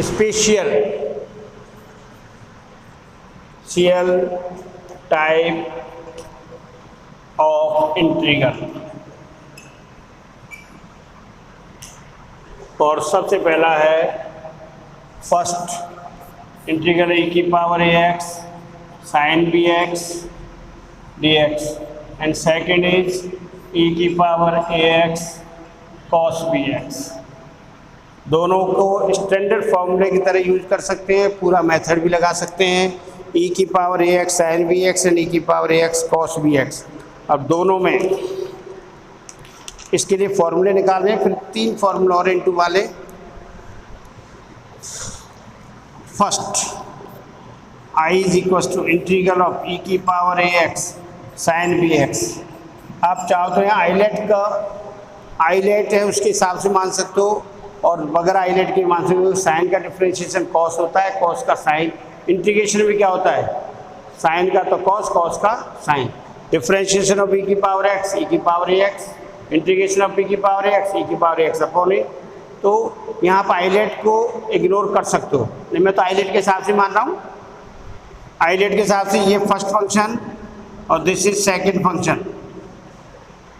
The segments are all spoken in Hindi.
Special type of integral. और सबसे पहला है फर्स्ट इंटीग्रल e की power ax sin bx dx and second is e की पावर ax cos bx। दोनों को स्टैंडर्ड फॉर्मूले की तरह यूज कर सकते हैं, पूरा मेथड भी लगा सकते हैं, e की power ax sin bx and e की पावर ax cos bx। अब दोनों में इसके लिए फॉर्मूले निकालने हैं, फिर 3 फॉर्मूला और इनटू वाले। First i is equal to integral of e की पावर ax sin bx। आप चाहो तो यहाँ आइलेट है उसके हिसाब से मान सकते हो, और बगैर आइलेट के मान सकते हो। साइन का डिफरेंशिएशन कॉस होता है, कॉस का साइन। इंटीग्रेशन में क्या होता है, साइन का तो कॉस, कॉस का साइन। डिफरेंशिएशन ऑफ e की पावर x e की power ax, integration of e की पावर x e की पावर x अपॉन a। तो यहाँ पर आइलेट को इग्नोर कर सकते हो, नहीं मैं तो आइलेट के हिसाब से मान रहा हूँ। आइलेट के हिसाब से ये फर्स्ट फंक्शन और this is second function.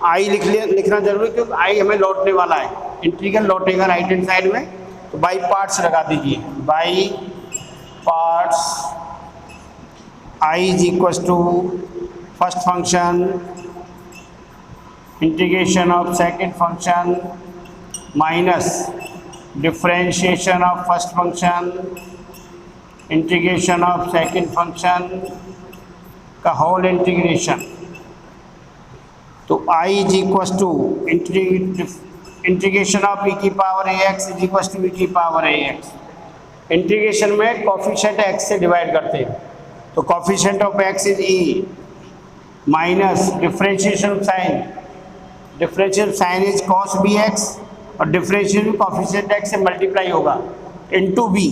I लिखना जरूरी, क्योंकि आई हमें लौटने वाला है, इंटीग्रल लौटेगा राइट हैंड साइड में। तो बाई पार्ट्स लगा दीजिए, by parts I is equal to first function integration of second function minus differentiation of first function integration of second function का होल इंटीग्रेशन। तो i is equal to integration of e की power ax is equal to e की पावर ax। इंटीग्रेशन में कोफिशिएंट x से डिवाइड करते हैं, तो coefficient of x is e minus differentiation of sine, differential sine is cos bx, और डिफरेंशिएशन कोफिशिएंट x से मल्टीप्लाई होगा into b,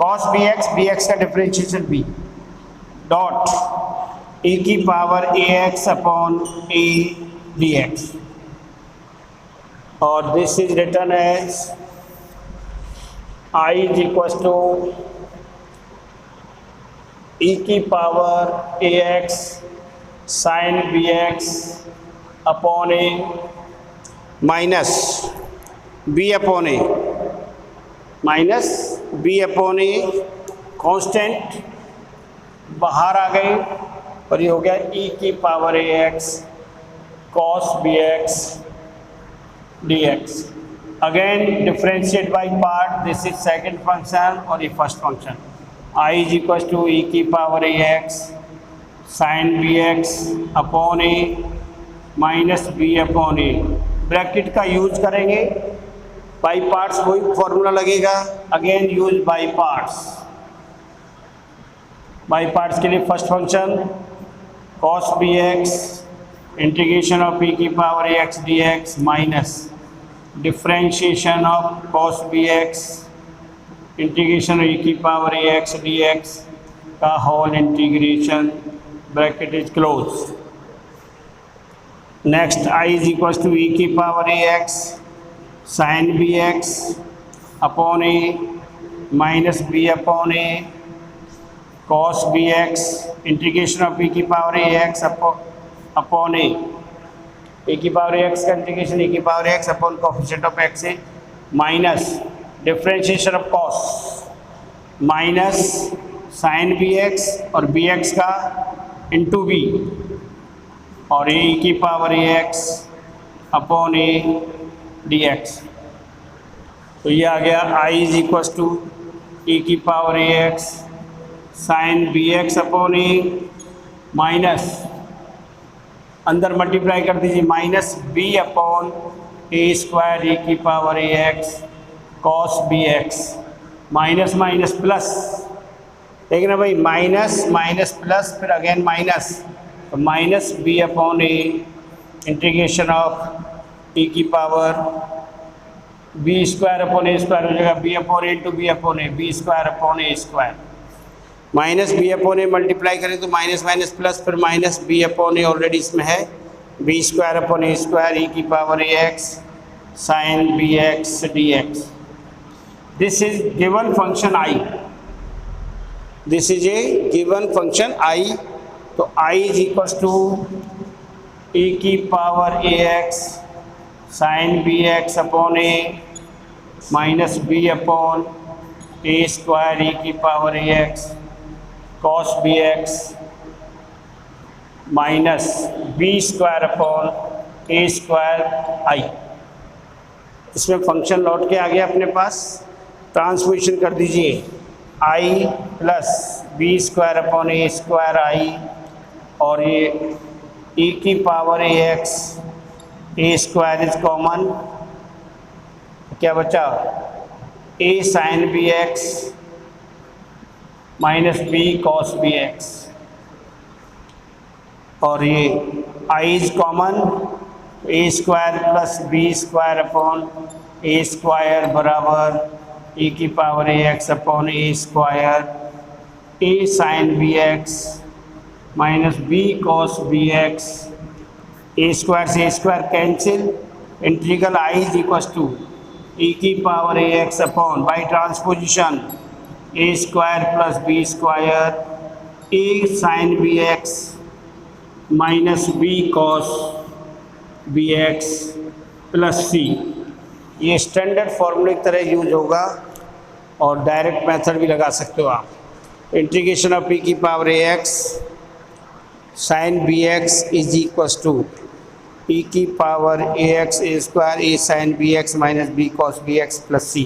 cos bx, bx का डिफरेंशिएशन b डॉट e की power ax upon a dx। और this is written as i is equal to e की power ax sin bx upon a minus b upon a, minus b upon a। Constant बाहर आ गई और ये हो गया e की power ax cos bx dx। Again differentiate by part, this is second function और ये first function. i is equal to e की power ax sin bx upon a minus b upon a। Bracket का यूज करेंगे, बाई पार्ट्स वही फॉर्मूला लगेगा। Again use by parts. By parts के लिए first function cos bx integration of e की power ax dx minus differentiation of cos bx integration of e की पावर ax dx का whole integration, bracket is close. Next i is equal to e की power ax sin bx upon a minus b upon a cos bx integration of e की power ax upon a, e की पावर ax का इंटीग्रेशन e की power ax upon coefficient of x है, minus differentiation of cos minus sin bx और bx का इंटू b और a की power ax upon a dx। तो ये आ गया i is equal to e की power ax sin bx upon a minus अंदर मल्टीप्लाई कर दीजिए minus b upon a square e की power ax cos bx minus minus plus, ठीक है ना भाई, माइनस माइनस प्लस फिर अगेन माइनस, तो minus b upon a integration of e की power b square upon a square हो जाएगा b upon a into b upon a, b square upon a square minus b upon a multiply करें तो माइनस माइनस प्लस फिर minus b upon a already इसमें है, b square upon a square e की power ax sin bx dx। This is given function I, this is a given function आई, तो I is equal to e की power ax sine B x upon a minus b upon A square e की power ax cos B x minus b square upon A square I. इसमें फंक्शन लौट के आ गया अपने पास, ट्रांसपोजिशन कर दीजिए I plus B square upon A square I, और ये e की power ax A square is common, क्या बचा a sine B x minus B cos B X, और ये i is common, a square plus B square upon A square बराबर e की power ax upon A square a sine B x minus B cos B X, A square से ए square cancel, integral I is equal to e की power A x upon by transposition a square plus B square a sine B x minus B cos B x plus c. ये स्टैंडर्ड फॉर्मूले की तरह यूज होगा और डायरेक्ट मेथड भी लगा सकते हो आप। इंटीग्रेशन ऑफ e की power A x sine B x is equal to e की power A x A square a sine B x minus B cos B x plus c.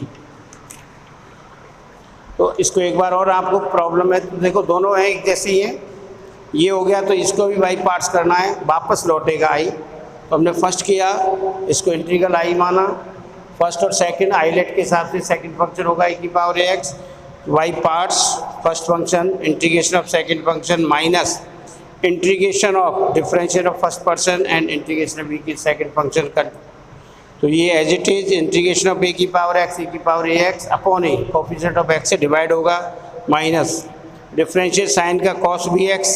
तो इसको एक बार और आपको प्रॉब्लम है, तो देखो दोनों हैं एक जैसे ही हैं, ये हो गया तो इसको भी बाई पार्ट्स करना है, वापस लौटेगा आई। तो हमने फर्स्ट किया, इसको इंटीग्रल आई माना, फर्स्ट और सेकंड आइलेट के हिसाब से सेकंड फंक्शन होगा e की power A x, by parts first function integration of second function minus integration of differential of first person and integration of e की सेकंड फंक्शन कर। तो ये as it is integration of a की पावर एक्स e की power A x upon a coefficient of x से डिवाइड होगा, माइनस डिफरेंशियल साइन का cos B x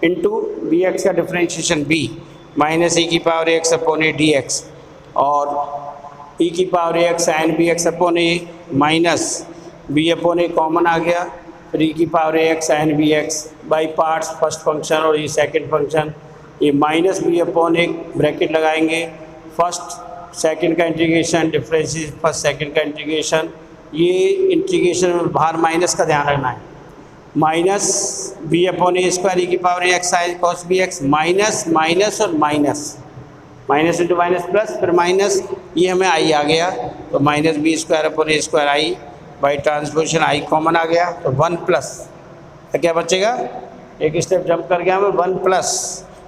into b x का डिफरेंशिएशन बी माइनस e की power A x upon a d x, और e की power A x sine B x upon a minus b upon a common आ गया, फिर e की power A x sine B x by parts first function और ये सेकंड फंक्शन, ये माइनस बी अपॉन एक ब्रैकेट लगाएंगे, फर्स्ट सेकंड का इंटीग्रेशन डिफरेंशियल फर्स्ट सेकंड का इंटीग्रेशन, ये इंटीग्रेशन में बाहर माइनस का ध्यान रखना है, माइनस बी अपॉन ए स्क्वायर e की पावर ए x sine cos B x minus minus और minus, minus into minus plus, फिर माइनस, ये हमें आई आ गया तो minus b square upon A square I by transposition I common आ गया, तो 1 प्लस, तो क्या बचेगा, एक स्टेप जंप कर गया हमें 1 प्लस,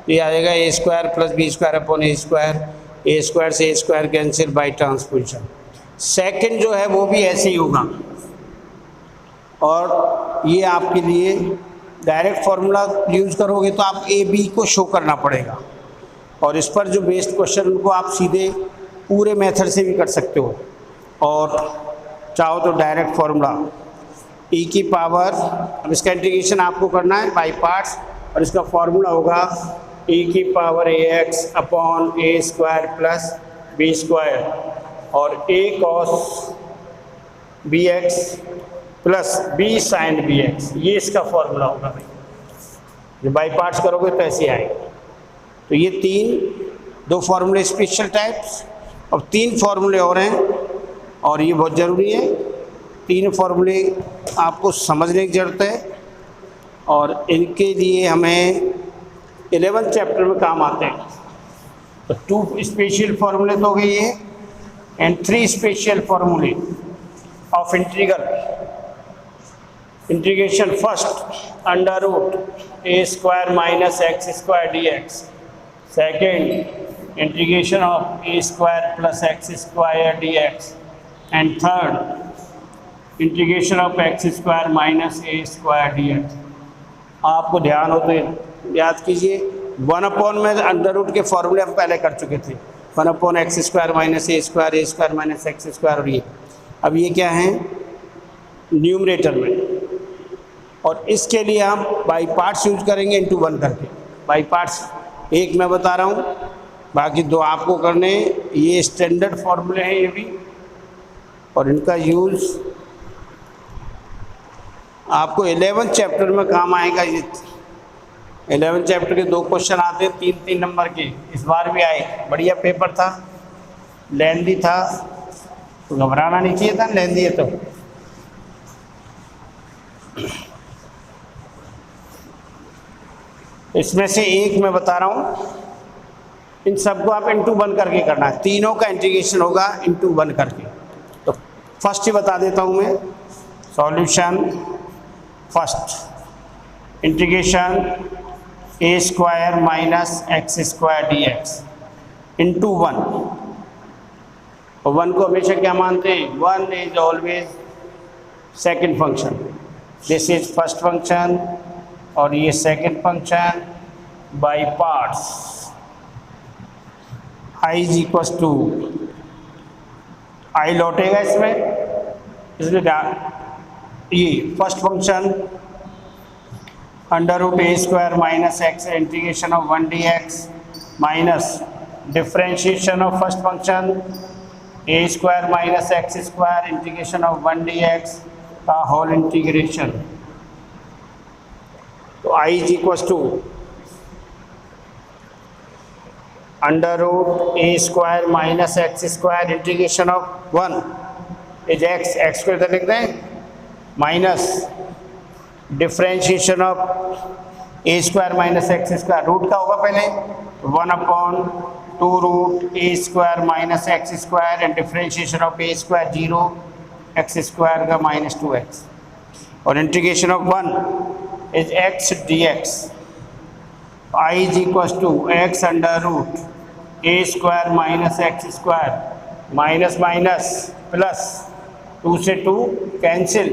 ये आ जाएगा a square plus B square upon A square से ए square cancel by transposition. Second जो है वो भी ऐसे ही होगा, और ये आपके लिए डायरेक्ट फार्मूला यूज करोगे तो आप ए बी को शो करना पड़ेगा, और इस पर जो बेस्ड क्वेश्चन उनको आप सीधे पूरे मेथड से भी कर सकते हो, और चाहो तो डायरेक्ट फार्मूला e की पावर, अब इसका इंटीग्रेशन आपको करना है बाई पार्ट्स, और इसका फार्मूला होगा e की पावर ए एक्स अपॉन ए स्क्वायर प्लस बी स्क्वायर, और a cos B x plus B sine B X, ये इसका फार्मूला होगा भाई। जब बाई पार्ट्स करोगे तो ऐसे आएगा। तो ये दो फार्मूले स्पेशल टाइप्स, और 3 फार्मूले और हैं, और ये बहुत ज़रूरी है, 3 फार्मूले आपको समझने की ज़रूरत है, और इनके लिए हमें 11th चैप्टर में काम आते हैं। तो 2 स्पेशल फार्मूले तो हो गए ये, एंड 3 स्पेशल फार्मूले of integration first under root A square minus x square D X, second integration of A square plus x square D X, and third integration of X square minus A square D X. आपको ध्यान हो तो याद कीजिए, 1 में अंडर रूट के फॉर्मूले हम पहले कर चुके थे, 1 एक्स स्क्वायर माइनस ए स्क्वायर माइनस एक्स स्क्वायर, और ये अब ये क्या है न्यूमरेटर में, और इसके लिए हम बाई पार्ट्स यूज करेंगे इंटू 1 करके। बाई पार्ट्स एक मैं बता रहा हूँ, बाकी 2 आपको करने, ये स्टैंडर्ड फॉर्मूले हैं ये भी, और इनका यूज़ आपको 11th चैप्टर में काम आएगा। ये 11th चैप्टर के 2 क्वेश्चन आते हैं 3-3 नंबर के, इस बार भी आए। बढ़िया पेपर था, लेंदी था, तो घबराना नहीं चाहिए था, लेंदी है तो। इसमें से एक मैं बता रहा हूँ, इन सबको आप इंटू 1 करके करना है, तीनों का इंटीग्रेशन होगा इंटू 1 करके। तो फर्स्ट ही बता देता हूँ मैं solution. First integration a square minus x square D x into 1। और 1 को हमेशा क्या मानते हैं? 1 is always second function. This is first function और ये second function by parts. I is equal to, I लौटेगा इसमें, इसलिए ये first function under root A square minus x integration of 1 d x minus differentiation of first function a square minus x square integration of 1 d x का होल इंटीग्रेशन। तो I is equal to under root A square minus x square integration of 1 is x, x को इधर लिख दें, minus differentiation of A square minus x square, root का होगा पहले 1/2 root A square minus x square and differentiation of A square 0, x square का माइनस 2x और integration of 1 is x d x. I is equal to x under root A square minus x square minus minus plus 2 से 2 cancel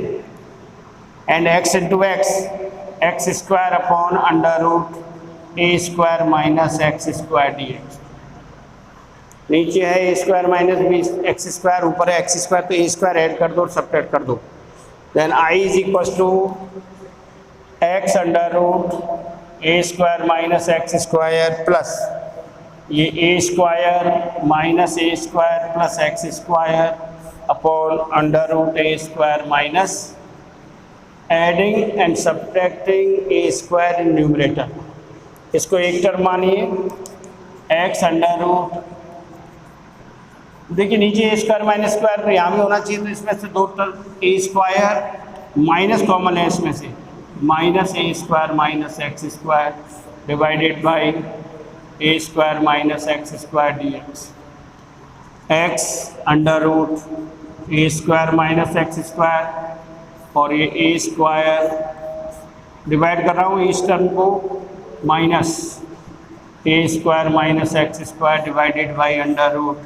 and x into x square upon under root A square minus x square D x. नीचे है a square minus b x square, ऊपर है एक्स स्क्वायर, तो ए स्क्वायर ऐड कर दो और सब्ट्रैक्ट कर दो। Then I is equal to x under root A square minus x square plus ये a square minus A square plus x square upon under root A square minus adding and subtracting a square in numerator. इसको एक टर्म मानिए एक्स अंडर रूट, देखिए नीचे ए स्क्वायर माइनस स्क्वायर तो यहाँ भी होना चाहिए, तो इसमें से 2 term A square minus common है इसमें से, minus A square minus x square divided by A square minus x square D X. X under root A square minus x square और ये ए स्क्वायर डिवाइड कर रहा हूँ इस टर्म को, minus A square minus x square divided by under root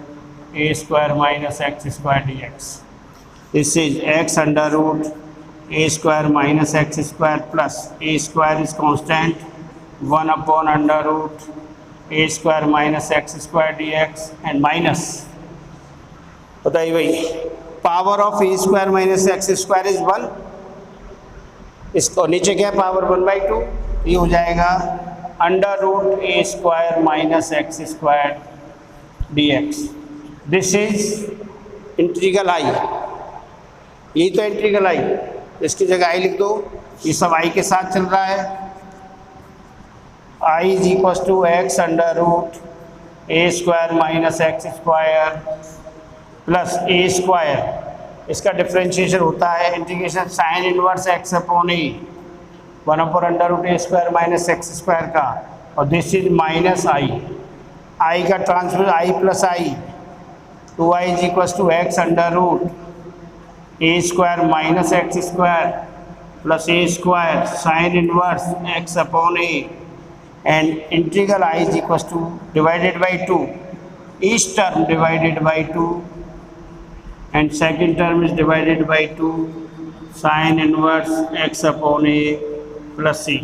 A square minus x square D x. This is X under root A square minus x square plus A square is constant 1 upon under root A square minus x square D X and minus, बताइए भाई, power of A square minus x square is 1, इसको नीचे क्या है पावर 1/2, ये हो जाएगा under root A square minus x square D x. This is integral I, यही तो इंटीग्रल आई, इसकी जगह आई लिख दो, ये सब आई के साथ चल रहा है। I is equal to x under root A square minus x square plus A square, इसका डिफ्रेंशिएशन होता है integration sine inverse x upon a 1 upon under root A square minus x square का, और दिस इज माइनस आई का transfer I plus I, 2i is equal to x under root A square minus x square plus A square sine inverse x upon a and integral I is equal two divided by 2, each term divided by 2 and second term is divided by 2 sin inverse x upon a plus c।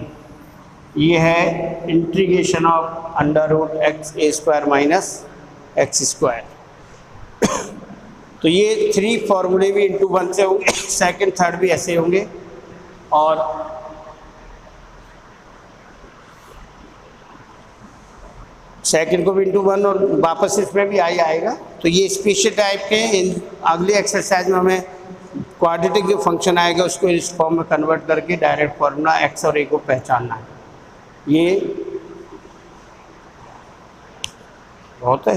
ये है integration of under root X A square minus x square. तो ये 3 फॉर्मूले भी इंटू 1 से होंगे, सेकंड थर्ड भी ऐसे होंगे, और सेकंड को भी इंटू 1 और वापस इसमें भी आई आएगा। तो ये स्पेशल टाइप के इन अगली एक्सरसाइज में हमें क्वाड्रेटिक जो फंक्शन आएगा उसको इस फॉर्म में कन्वर्ट करके डायरेक्ट फार्मूला एक्स और ए को पहचानना है। ये बहुत है।